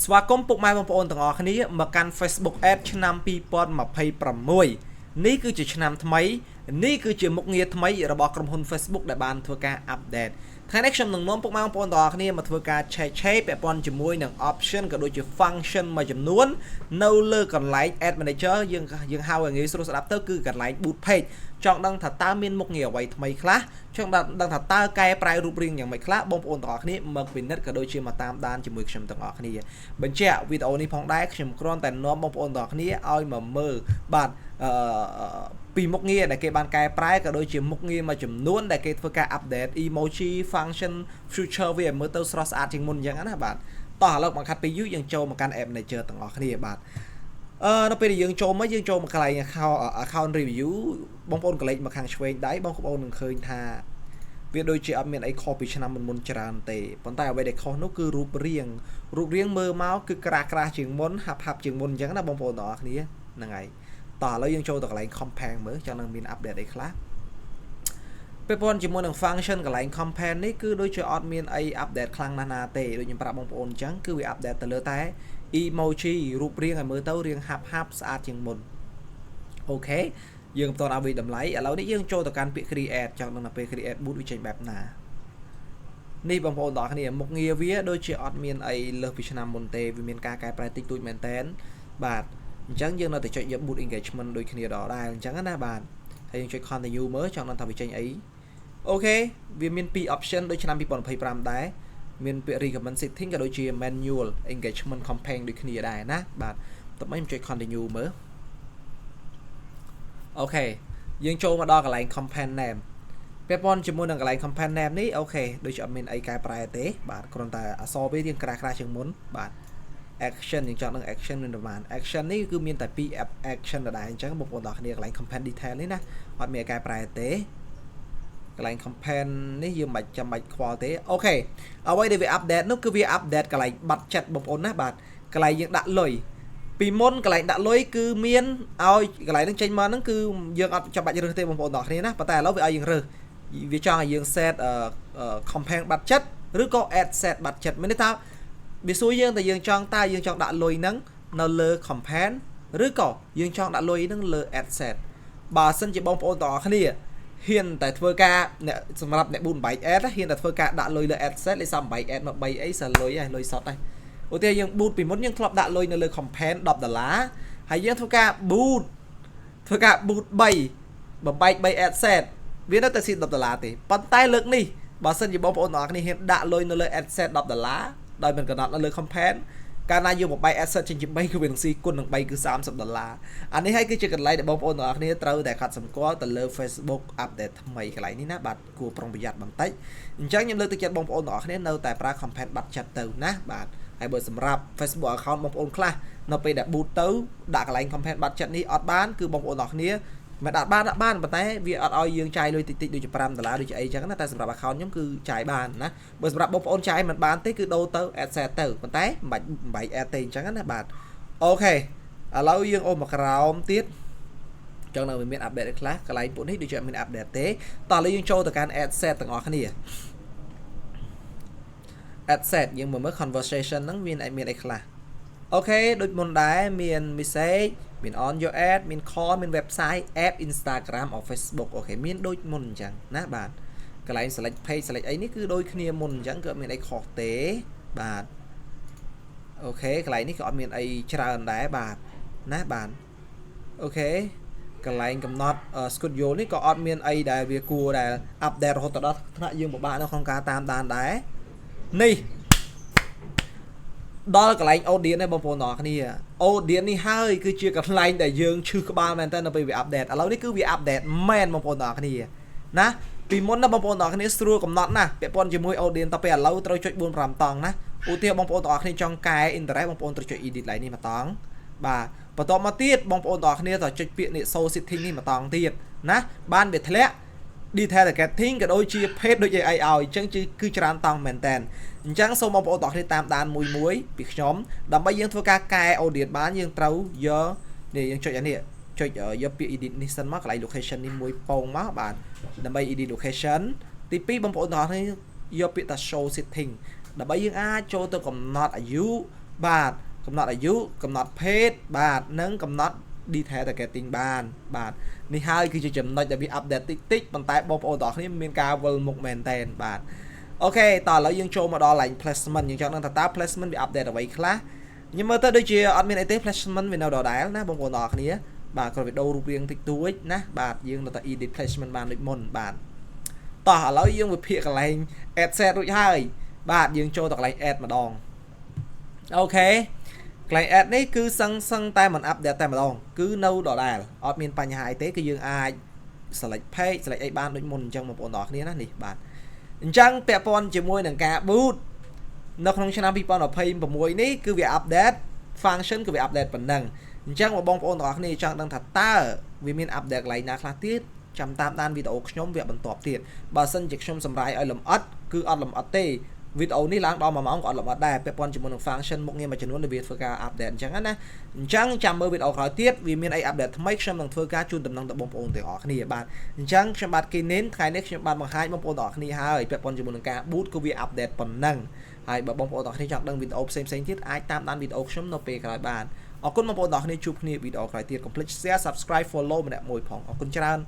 ស្វាគមន៍ពុកម៉ែបងប្អូនទាំងអស់គ្នាមកកាន់ Facebook Ad ឆ្នាំ2026នេះគឺជាឆ្នាំថ្មីនេះគឺជាមុខងារថ្មីរបស់ក្រុមហ៊ុន Facebook ដែលបានធ្វើការ update ថ្ងៃនេះខ្ញុំនឹងនាំពុកម៉ែបងប្អូនទាំងអស់គ្នាមកធ្វើការ check ពាក់ព័ន្ធជាមួយនឹង option ក៏ដូចជា function មួយចំនួននៅលើកន្លែង Ad Manager យើងហៅឲ្យងាយស្រួលស្ដាប់ទៅគឺកន្លែង boot page ចង់ដឹងថាតើមានមុខងារអ្វីថ្មីខ្លះចង់ដឹងថាតើកែប្រែរូបរាងយ៉ាងម៉េចខ្លះបងប្អូនទាំងអស់គ្នាមកពិនិត្យក៏ដូចជាមកតាមដានជាមួយខ្ញុំទាំងអស់គ្នាបញ្ជាក់វីដេអូនេះផងដែរខ្ញុំគ្រាន់តែនាំបងប្អូនទាំងអស់គ្នាឲ្យមកមើលបាទពីមុខងារដែលគេបានកែប្រែក៏ដូចជាមុខងារមួយចំនួនដែលគេធ្វើការ update emoji function future វាមើលទៅស្រស់ស្អាតជាងមុនអញ្ចឹងណាបាទតោះឥឡូវបង្ខាត់ពីយូរយើងចូលមកកាន់ App Manager ទាំងអស់គ្នាបាទនៅពេលដែលយើងចូលមកកន្លែង account review បងប្អូនកលេចមកខាងឆ្វេងដៃបងប្អូននឹងឃើញថាវាដូចជាអត់មានអីខុសពីឆ្នាំមុនច្រើនទេប៉ុន្តែអ្វីដែលខុសនោះគឺរូបរាងមើលមកគឺក្រាស់ជាងមុនហាប់ជាងមុនអញ្ចឹងណាបងប្អូនទាំងអស់គ្នាហ្នឹងហើយតោះឥឡូវយើងចូលទៅកន្លែង compare មើលចង់នឹងមាន update អីខ្លះពេលប៉ុនជាមួយនឹង function កន្លែង compare នេះគឺដូចជាអត់មានអី update ខ្លាំងណាស់ទេដូចខ្ញុំប្រាប់បងប្អូនអញ្ចឹងគឺវា update ទៅលើតែ emoji រូបរាងឲ្យមើលទៅរាងហាប់ស្អាតជាងមុនអូខេយើងបន្តឲ្យវាតម្លៃឥឡូវនេះយើងចូលទៅកាន់ពាក្យ create ចង់ដឹងថាពេល create boot វាចេញបែបណានេះបងប្អូនទាំងអស់គ្នាមុខងារវាដូចជាអត់មានអីលើសពីឆ្នាំមុនទេវាមានការកែប្រែតិចតួចមែនតែនបាទអញ្ចឹងយើងនៅតែចុចយក boot engagement ដូចគ្នាដល់ដែរអញ្ចឹងណាបាទហើយយើងចុច continue មើលចង់ដឹងថាវាចេញអីអូខេវាមាន2 option ដូចឆ្នាំ2025ដែរមានពាក្យ recommend setting ក៏ដូចជា manual engagement campaign ដូចគ្នាដែរណាបាទតើមិនចុច continue មើលអូខេយើងចូលមកដល់កន្លែង campaign name ពាក់ព័ន្ធជាមួយនឹងកន្លែង campaign name នេះអូខេដូចជាអត់មានអីកែប្រែទេបាទគ្រាន់តែអក្សរវារៀងក្រាស់ជាងមុនបាទ action យើងចង់នឹង action មានប្រហែល action នេះគឺមានតែ2 action ដដែលអញ្ចឹងបងប្អូនទាំងគ្នាកន្លែង campaign detail នេះណាអត់មានកែប្រែទេកន្លែង campaign នេះយើងមិនចាំបាច់ខ្វល់ទេអូខេអ្វីដែលវា update នោះគឺវា update កន្លែង budget បងប្អូនណាបាទកន្លែងយើងដាក់លុយពីមុនកន្លែងដាក់លុយគឺមានឲ្យកន្លែងហ្នឹងចេញមកហ្នឹងគឺយើងអត់ចាំបាច់រើសទេបងប្អូនទាំងគ្នាណាប៉ុន្តែឥឡូវវាឲ្យយើងរើសវាចង់ឲ្យយើង set campaign budget ឬក៏ add set budget មានន័យថាវាសួរយើងតែយើងចង់ដាក់លុយហ្នឹងនៅលើ campaign ឬក៏យើងចង់ដាក់លុយហ្នឹងលើ add set បើសិនជាបងប្អូនទាំងអស់គ្នាហ៊ានតែធ្វើការសម្រាប់អ្នក4 byte ad ហ៊ានតែធ្វើការដាក់លុយលើ add set លេខ3 byte ad មក3អីសិលលុយហើយលុយសុទ្ធហើយឧទាហរណ៍យើង boot ពីមុនយើងធ្លាប់ដាក់លុយនៅលើ campaign $10ហើយយើងធ្វើការ boot 3បំបែក3 ad set វានៅតែស៊ី$10ទេប៉ុន្តែលើកនេះបើសិនជាបងប្អូនទាំងអស់គ្នាហ៊ានដាក់លុយនៅលើ ad set $10ដោយមិនកំណត់នៅលើ campaign កាលណាយើងបំបែក ad set ចេញជា3គឺវានឹងស៊ីគុណនឹង3គឺ$30អានេះហើយគឺជាកន្លែងដែលបងប្អូនទាំងអស់គ្នាត្រូវតែកត់សម្គាល់ទៅលើ Facebook update ថ្មីកន្លែងនេះណាបាទគួរប្រុងប្រយ័ត្នបន្តិចអញ្ចឹងខ្ញុំលើកទឹកចិត្តបងប្អូនទាំងអស់គ្នានៅតែប្រើ campaign បាត់ចិត្តទៅណាបាទហើយបើសម្រាប់ Facebook account បងប្អូនខ្លះនៅពេលដែល boot ទៅដាក់កន្លែង campaign បាត់ចិត្តនេះអត់បានគឺបងប្អូនទាំងអស់គ្នាមិនដាក់បានប៉ុន្តែវាអត់ឲ្យយើងចាយលុយតិចដូចជា$5ដូចជាអីចឹងណាតែសម្រាប់ account ខ្ញុំគឺចាយបានណាបើសម្រាប់បងប្អូនចាយមិនបានទេគឺដូរទៅ add set ទៅប៉ុន្តែមិនបាច់ add ទេអញ្ចឹងណាបាទអូខេឥឡូវយើងអូសមកក្រោមទៀតចង់នៅមាន update ខ្លះកន្លែងពួកនេះដូចជាមាន update ទេតោះឥឡូវយើងចូលទៅកាន់ add set ទាំងអស់គ្នា add set យើងមើល conversation ហ្នឹងមានអីខ្លះអូខេដូចមុនដែរមាន message មាន on your ad មាន call មាន website app Instagram or Facebook អូខេមានដូចមុនអញ្ចឹងណាបាទកន្លែង select page select អីនេះគឺដូចគ្នាមុនអញ្ចឹងគឺអត់មានអីខុសទេបាទអូខេកន្លែងនេះក៏អត់មានអីច្រើនដែរបាទណាបាទអូខេកន្លែងកំណត់ schedule នេះក៏អត់មានអីដែលវាគួរដែល update រហូតដល់ថ្នាក់យើងពិបាកនៅក្នុងការតាមដានដែរនេះដល់កន្លែង audience នេះបងប្អូនទាំងអស់គ្នា audience នេះហើយគឺជាកន្លែងដែលយើងឈឺក្បាលមែនតើនៅពេលវា update ឥឡូវនេះគឺវា update មែនបងប្អូនទាំងអស់គ្នាណាពីមុនណាបងប្អូនទាំងអស់គ្នាស្រួលកំណត់ណាពាក់ព័ន្ធជាមួយ audience តទៅពេលឥឡូវត្រូវចុច 4-5 តង់ណាឧទាហរណ៍បងប្អូនទាំងអស់គ្នាចង់កែ interest បងប្អូនត្រូវចុច edit ឡើងនេះមួយតង់បាទបន្ទាប់មកទៀតបងប្អូនទាំងអស់គ្នាត្រូវចុចពាក្យនេះ show setting នេះមួយតង់ទៀតណាបានវាធ្លាក់ detail targeting ក៏ដូចជា page ដូចអីឲ្យអញ្ចឹងគឺច្រើនតង់មែនតើអញ្ចឹងសូមបងប្អូនទាំងអស់គ្នាតាមដានមួយពីខ្ញុំដើម្បីយើងធ្វើការកែ audience បានយើងត្រូវយកនេះយើងចុចអានេះចុចយកពាក្យ edit នេះសិនមកកន្លែង location នេះមួយពងមកបាទដើម្បី edit location ទី2បងប្អូនទាំងអស់គ្នាយកពាក្យថា show setting ដើម្បីយើងអាចចូលទៅកំណត់អាយុ បាទកំណត់អាយុកំណត់ភេទបាទនិងកំណត់ detail targeting បានបាទនេះហើយគឺជាចំណុចដែលវា update តិចប៉ុន្តែបងប្អូនទាំងអស់គ្នាមានការវិលមុខមែនតើបាទអូខេតោះឥឡូវយើងចូលមកដល់ line placement យើងចង់ដឹងថាតើ placement វា update អ្វីខ្លះខ្ញុំមើលទៅដូចជាអត់មានអីទេ placement វានៅដដែលណាបងប្អូនទាំងអស់គ្នាបាទគ្រាន់តែដូររូបរាងតិចតួចណាបាទយើងនៅតែ edit placement បានដូចមុនបាទតោះឥឡូវយើងវិភាគកន្លែង add set រួចហើយបាទយើងចូលទៅកន្លែង add ម្ដងអូខេកន្លែង add នេះគឺសឹងតែមិន update តែម្ដងគឺនៅដដែលអត់មានបញ្ហាអីទេគឺយើងអាច select page select អីបានដូចមុនអញ្ចឹងបងប្អូនទាំងអស់គ្នាណានេះបាទអញ្ចឹងពាក់ព័ន្ធជាមួយនឹងការ boot នៅក្នុងឆ្នាំ2026នេះគឺវា update function គឺវា update ប៉ុណ្ណឹងអញ្ចឹងបងប្អូនទាំងអស់គ្នាចង់ដឹងថាតើវាមាន update កន្លែងណាខ្លះទៀតចាំតាមដានវីដេអូខ្ញុំវគ្គបន្ទាប់ទៀតបើសិនជាខ្ញុំសម្រាយឲ្យលម្អិតគឺអត់លម្អិតទេវីដេអូនេះឡើងដល់1ម៉ោងក៏អត់លម្អិតដែរពាក់ព័ន្ធជាមួយនឹង function មុខងារមួយចំនួនដែលវាធ្វើការ update អញ្ចឹងណាអញ្ចឹងចាំមើលវីដេអូក្រោយទៀតវាមានអី update ថ្មីខ្ញុំនឹងធ្វើការជូនដំណឹងដល់បងប្អូនទាំងអស់គ្នាបាទអញ្ចឹងខ្ញុំបាទគីនិនថ្ងៃនេះខ្ញុំបានបង្ហាញបងប្អូនទាំងអស់គ្នាហើយពាក់ព័ន្ធជាមួយនឹងការ boot គឺវា update ប៉ុណ្ណឹងហើយបើបងប្អូនទាំងអស់គ្នាចង់ដឹងវីដេអូផ្សេងៗទៀតអាចតាមដានវីដេអូខ្ញុំនៅពេលក្រោយបានអរគុណបងប្អូនទាំងអស់គ្នាជួបគ្នាវីដេអូក្រោយទៀតកុំភ្លេច share subscribe follow ម្នាក់មួយផងអរគុណច្រើន